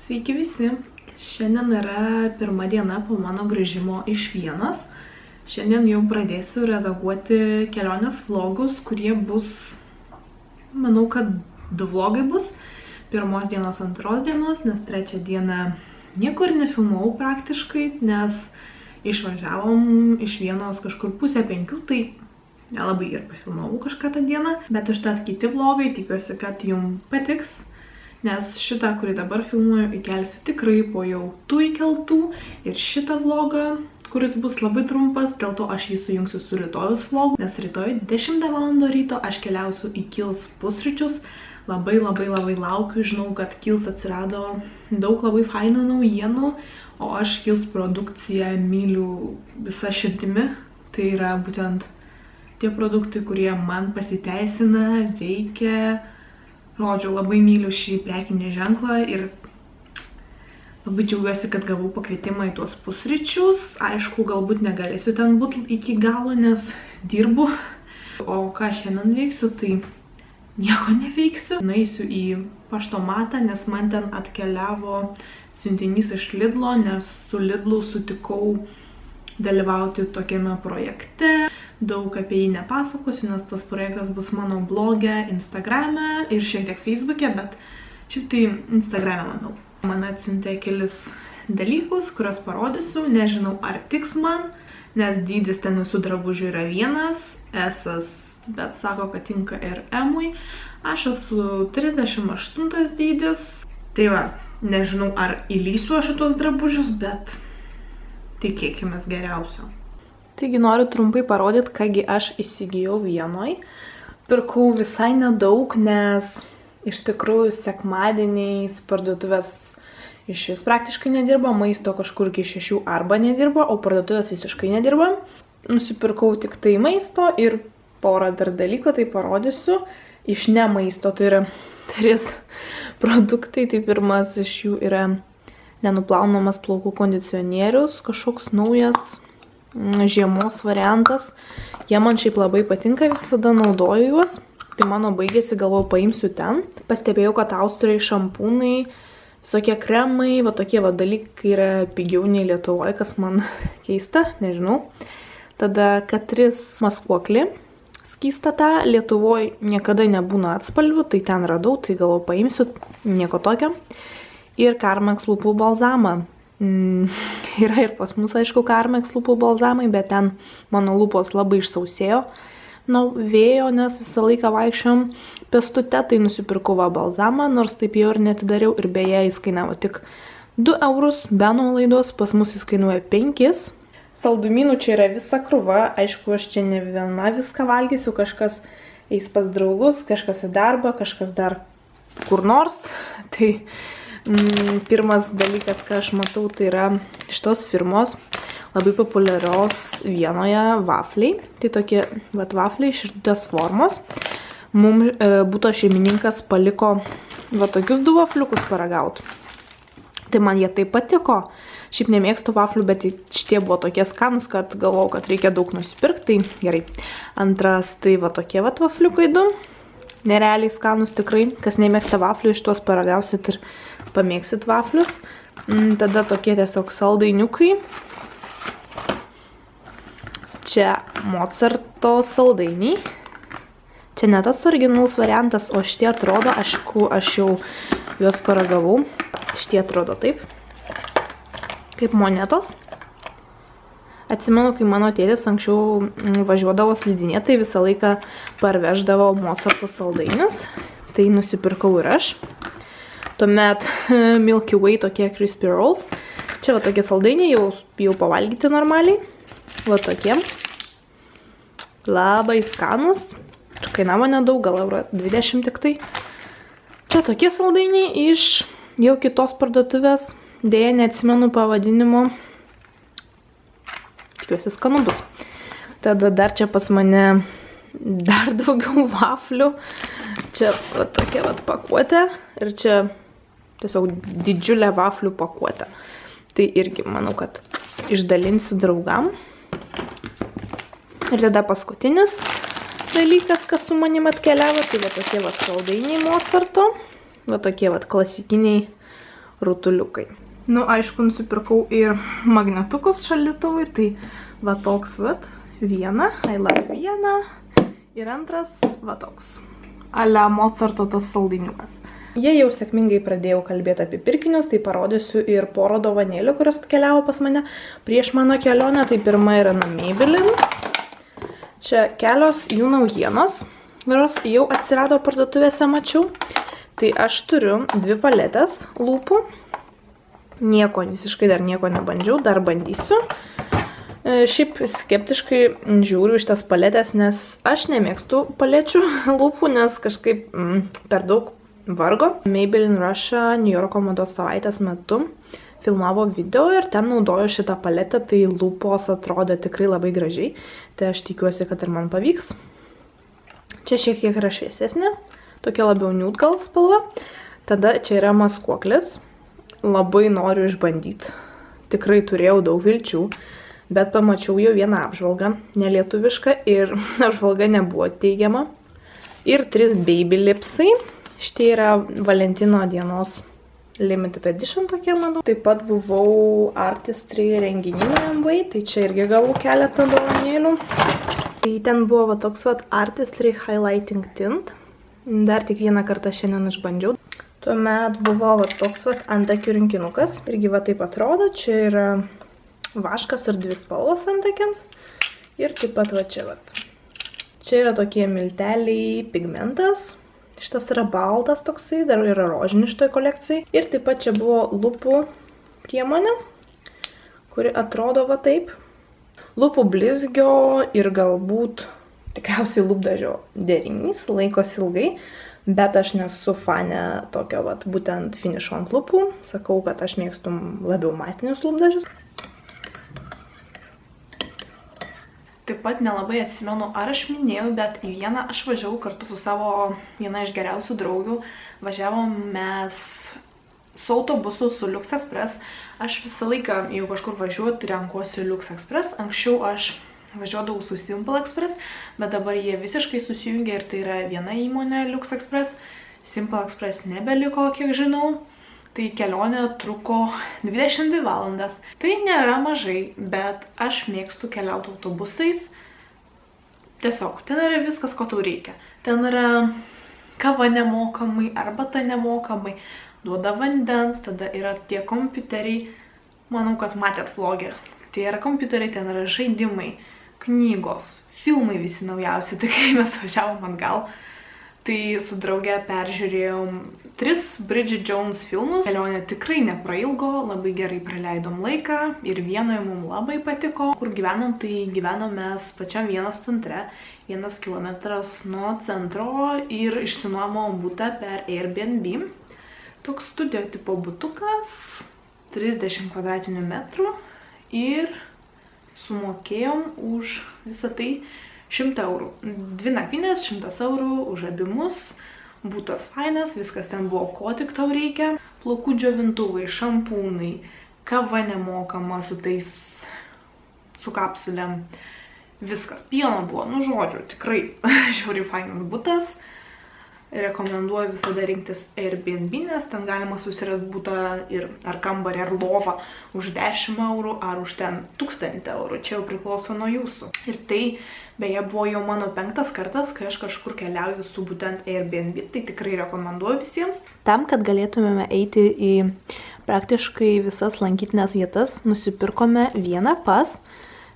Sveiki visi! Šiandien yra pirma diena po mano grįžimo iš Vienos. Šiandien jau pradėsiu redaguoti kelionės vlogus, kurie bus, manau, kad 2 vlogai bus. Pirmos dienos, antros dienos, nes trečią dieną niekur nefilmavau praktiškai, nes išvažiavom iš Vienos kažkur 4:30, tai nelabai ir pafilmavau kažką tą dieną. Bet užtat kiti vlogai, tikiuosi, kad jums patiks. Nes šitą, kurį dabar filmuoju, įkelsiu tikrai po jau tų įkeltų. Ir šitą vlogą, kuris bus labai trumpas, dėl to aš jį sujungsiu su rytojus vlogu. Nes rytoj 10 val. Ryto aš keliausiu į Kils pusryčius. Labai laukiu, žinau, kad Kils atsirado daug labai fainų naujienų. O aš Kils produkciją myliu visa širdimi. Tai yra būtent tie produktai, kurie man pasiteisina, veikia. Žodžiu, labai myliu šį prekinį ženklą ir labai džiaugiuosi, kad gavau pakvietimą į tuos pusryčius. Aišku, galbūt negalėsiu ten būti iki galo, nes dirbu. O ką šiandien veiksiu, tai nieko neveiksiu. Nueisiu į paštomatą, nes man ten atkeliavo siuntinys iš Lidlo, nes su Lidlu sutikau dalyvauti tokiame projekte. Daug apie jį nepasakosiu, nes tas projektas bus mano bloge, Instagrame ir šiek tiek Facebook'e, bet šiaip tai Instagrame, manau. Man atsiuntė kelis dalykus, kuriuos parodysiu. Nežinau, ar tiks man, nes dydis ten visų drabužių yra vienas, S, bet sako, kad tinka ir M-ui. Aš esu 38 dydis. Tai va, nežinau, ar įlysiu aš šitos drabužius, bet tikėkimės geriausio. Taigi noriu trumpai parodyti, kągi aš įsigijau Vienoj. Pirkau visai nedaug, nes iš tikrųjų sekmadieniais parduotuvės iš vis praktiškai nedirba, maisto kažkur iki 6 arba nedirba, o parduotuvės visiškai nedirba. Nusipirkau tik tai maisto ir porą dar dalykų, tai parodysiu. Iš ne maisto, tai yra 3 produktai, tai pirmas iš jų yra nenuplaunamas plaukų kondicionierius, kažkoks naujas žiemos variantas. Jie man šiaip labai patinka, visada naudoju juos. Tai mano baigėsi, galvoju, paimsiu ten. Pastebėjau, kad Austrijai šampūnai, visokie kremai, va tokie va dalykai yra pigiau nei Lietuvoje, kas man keista, nežinau. Tada Katris maskuoklį skystą tą. Lietuvoje niekada nebūna atspalvių, tai ten radau, tai galvoju, paimsiu, nieko tokio. Ir Carmex lūpų balzamą. Yra ir pas mus, aišku, Carmex lūpų balzamai, bet ten mano lūpos labai išsausėjo nuo vėjo, nes visą laiką vaikščiom pėstute, tai nusipirkau va balzamą, nors taip jau ir netidariau. Ir beje, jis kainavo tik 2 eurus, be nuolaidos, pas mus jis kainuoja 5. Saldumynų čia yra visa krūva, aišku, aš čia ne viena viską valgysiu, kažkas eis pas draugus, kažkas į darbą, kažkas dar kur nors. Tai pirmas dalykas, ką aš matau, tai yra šitos firmos labai populiarios Vienoje vafliai. Tai tokie vafliai širdutės formos. Mums būto šeimininkas paliko va tokius 2 vafliukus paragauti. Tai man jie taip patiko. Šiaip nemėgstu vaflių, bet šitie buvo tokie skanus, kad galvojau, kad reikia daug nusipirkti. Tai gerai. Antras, tai va tokie vafliukai 2. Nerealiai skanus tikrai. Kas nemėgsta vaflių, iš tuos paragausit ir pamėgsit vaflius. Tada tokie tiesiog saldainiukai. Čia Mozarto saldainiai. Čia ne tas originalus variantas, o šitie atrodo, aišku, aš jau juos paragavau. Šitie atrodo taip, kaip monetos. Atsimenu, kai mano tėtis anksčiau važiuodavo slidinėti, tai visą laiką parveždavo Mozarto saldainius. Tai nusipirkau ir aš. Tuomet Milky Way tokie crispy rolls. Čia va tokie saldainiai, jau pavalgyti normaliai. Va tokie. Labai skanus. Kainavo nedaug, gal €20 tik tai. Čia tokie saldainiai iš jau kitos parduotuvės. Deja, neatsimenu pavadinimo. Tikiuosi skanu bus. Tada dar čia pas mane dar daugiau vaflių. Čia va tokia va pakuotė. Ir čia tiesiog didžiulė vaflių pakuotė. Tai irgi manau, kad išdalinsiu draugam. Ir tada paskutinis dalykas, kas su manim atkeliavo, tai va tokie va saldainiai Mozarto. Va tokie va klasikiniai rutuliukai. Nu, aišku, nusipirkau ir magnetukus šaldytuvui, tai va toks, va, viena, I love vieną, ir antras, va toks, ale Mozarto tas saldainiukas. Jei jau sėkmingai pradėjau kalbėti apie pirkinius, tai parodysiu ir porą dovanėlių, kurios atkeliavo pas mane prieš mano kelionę. Tai pirma yra Maybelline. Čia kelios jų naujienos, kurios jau atsirado parduotuvėse, mačiau. Tai aš turiu 2 paletės lūpų. Visiškai dar nieko nebandžiau, dar bandysiu. Šiaip skeptiškai žiūriu iš tas paletės, nes aš nemėgstu palečių lūpų, nes kažkaip per daug vargo. Maybelline Russia New Yorko mados savaitės metu filmavo video ir ten naudoju šitą paletę, tai lūpos atrodo tikrai labai gražiai. Tai aš tikiuosi, kad ir man pavyks. Čia šiek tiek yra šviesesnė, tokia labiau nude gal spalva. Tada čia yra maskuoklis. Labai noriu išbandyti. Tikrai turėjau daug vilčių, bet pamačiau jau vieną apžvalgą, nelietuvišką, ir apžvalga nebuvo teigiama. Ir 3 baby lipsai. Šitie yra Valentino dienos limited edition tokie, manau. Taip pat buvau Artistry renginyje MV, tai čia irgi gavau keletą dovanėlių. Tai ten buvo va toks va Artistry highlighting tint. Dar tik vieną kartą šiandien išbandžiau. Tuomet buvo va toks va antakių rinkinukas. Irgi va taip atrodo. Čia yra vaškas ir 2 spalvos antakiams. Ir taip pat va čia va. Čia yra tokie milteliai pigmentas. Šitas yra baltas toksai, dar yra rožinis šitoj kolekcijai. Ir taip pat čia buvo lūpų priemonė, kuri atrodo va taip. Lūpų blizgio ir galbūt tikriausiai lūpdažio derinys, laikosi ilgai. Bet aš nesu fanė tokio vat, būtent finišo ant lūpų. Sakau, kad aš mėgstu labiau matinius lūpdažius. Taip pat nelabai atsimenu, ar aš minėjau, bet į vieną aš važiavau kartu su savo viena iš geriausių draugių. Važiavom mes su autobusu, su Lux Express. Aš visą laiką, jeigu kažkur važiuoti, renkuosi Lux Express. Anksčiau aš važiuodavau su Simple Express, bet dabar jie visiškai susijungia ir tai yra viena įmonė Lux Express. Simple Express nebeliko, kiek žinau. Tai kelionė truko 22 valandas. Tai nėra mažai, bet aš mėgstu keliauti autobusais. Tiesiog, ten yra viskas, ko tau reikia. Ten yra kava nemokamai, arbata nemokamai, duoda vandens, tada yra tie kompiuteriai. Manau, kad matėt vlogį. Tai yra kompiuteriai, ten yra žaidimai, knygos, filmai visi naujausi. Tai kai mes važiavom atgal, tai su drauge peržiūrėjom 3 Bridget Jones filmus. Kelionė tikrai neprailgo, labai gerai praleidom laiką ir vienoje mums labai patiko. Kur gyvenom, tai gyvenom mes pačiam Vienos centre, 1 kilometras nuo centro, ir išsinuomavom butą per Airbnb. Toks studio tipo butukas, 30 kvadratinių metrų, ir sumokėjom už visą tai 100 eurų. 2 nakvynės, 100 eurų už abimus. Būtas fainas, viskas ten buvo, ko tik tau reikia. Plaukų džiovintuvai, šampūnai, kava nemokama su kapsulėm. Viskas, pieno buvo, nu žodžiu, tikrai žiauriai fainas butas. Rekomenduoju visada rinktis Airbnb, nes ten galima susirasti butą ir ar kambarį, ar lovą už 10 eurų, ar už ten 1000 eurų. Čia jau priklauso nuo jūsų. Ir tai, beje, buvo jau mano 5. kartas, kai aš kažkur keliauju su būtent Airbnb. Tai tikrai rekomenduoju visiems. Tam, kad galėtumėme eiti į praktiškai visas lankytinės vietas, nusipirkome vieną pas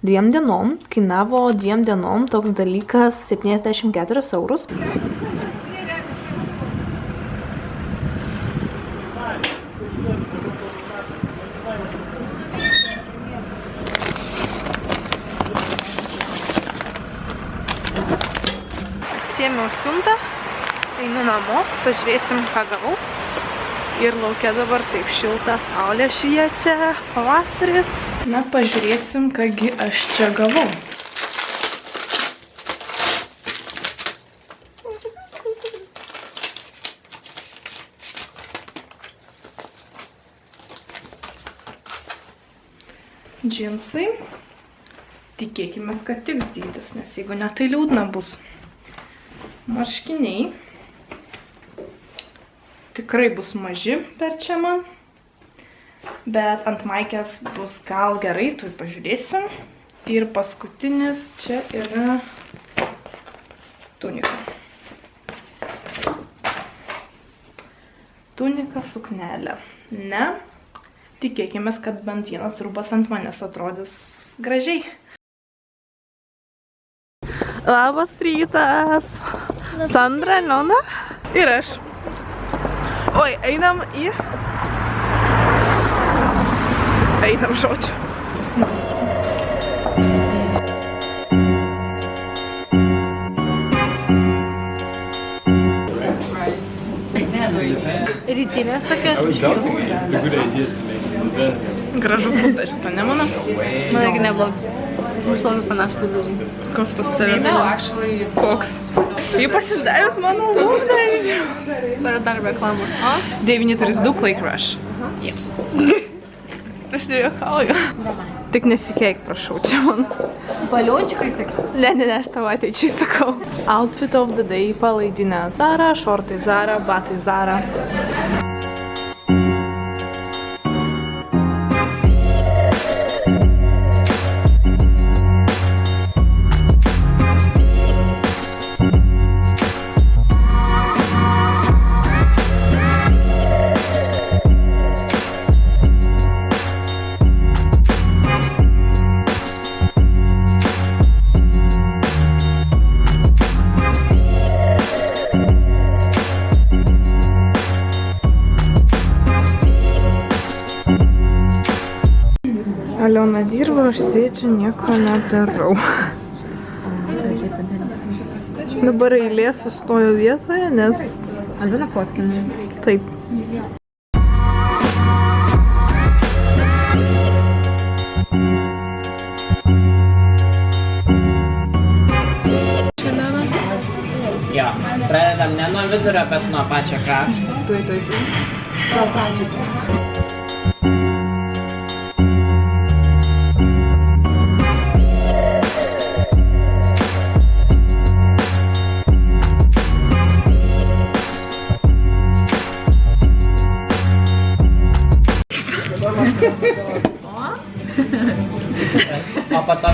2 dienom. Kainavo 2 dienom toks dalykas 74 eurus. Atsiėmiau siuntą, einu namo, pažiūrėsim, ką gavau. Ir laukia dabar taip šilta, saulė šviečia, pavasaris. Na, pažiūrėsim, kągi aš čia gavau. Džinsai. Tikėkimės, kad tiks dydis, nes jeigu ne, tai liūdna bus. Marškiniai. Tikrai bus maži per čia man. bet ant maikės bus gal gerai, tuoj pažiūrėsim. Ir paskutinis čia yra tunika. Tunika suknelė. Ne, tikėkime, kad bent vienas rūbas ant manęs atrodys gražiai. Labas rytas. Sandra, Liona ir aš. Oi, einam į... Einam, žodžiu. Rytinės tokios. Gražus lūpdažis, ne mano? Man irgi neblogs. Mums labai panašus lūpdažis. Koks pas tave? Koks? Jį pasidarius mano lūpdažį. Per dar reklamos. 932 Clay Crush. Aš nejuokauju. Tik nesikeik, prašau, čia man. Baliončikai sakiau. Ne, aš tavo ateičiai sakau. Outfit of the day, palaidinė Zara, šortai Zara, batai Zara. Aliona dirba, aš sėdžiu, nieko nedarau. Dabar eilė sustojo vietoje, nes... Albina fotkinė. Taip. Jo, pradedam ne nuo vidurio, bet nuo pačio krašto. O po to...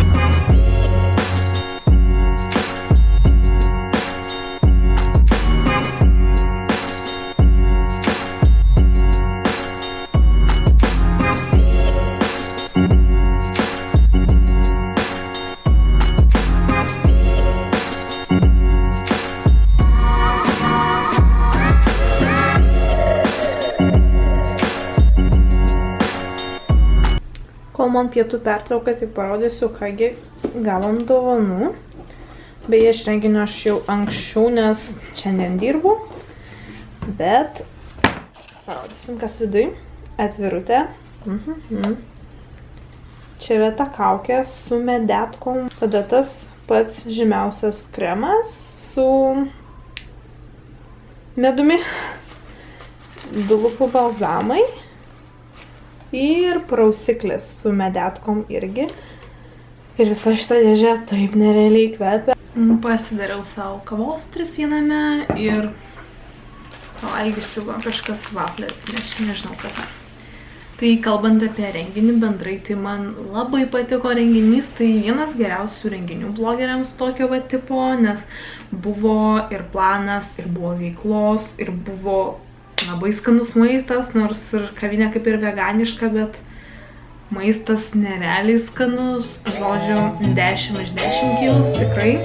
Kol man pietų pertrauka, tai parodysiu, kągi gavom dovanų. Beje, iš renginio aš jau anksčiau, nes šiandien dirbu. Bet parodysim, kas viduj. Atvirutė. Čia yra ta kaukė su medetkom. Tada tas pats žymiausias kremas su medumi. Du lūpų balzamai. Ir prausiklis su medetkom irgi. Ir visa šita dėžė taip nerealiai kvepia. Pasidariau savo kavos 3 viename ir pavalgysiu kažkas vaflį atsinešti, nežinau kas. Tai kalbant apie renginį bendrai, tai man labai patiko renginys. Tai vienas geriausių renginių blogeriams tokio va tipo, nes buvo ir planas, ir buvo veiklos, ir buvo labai skanus maistas, nors ir kavinė kaip ir veganiška, bet maistas nerealiai skanus. Žodžiu, 10 iš 10 kilus tikrai.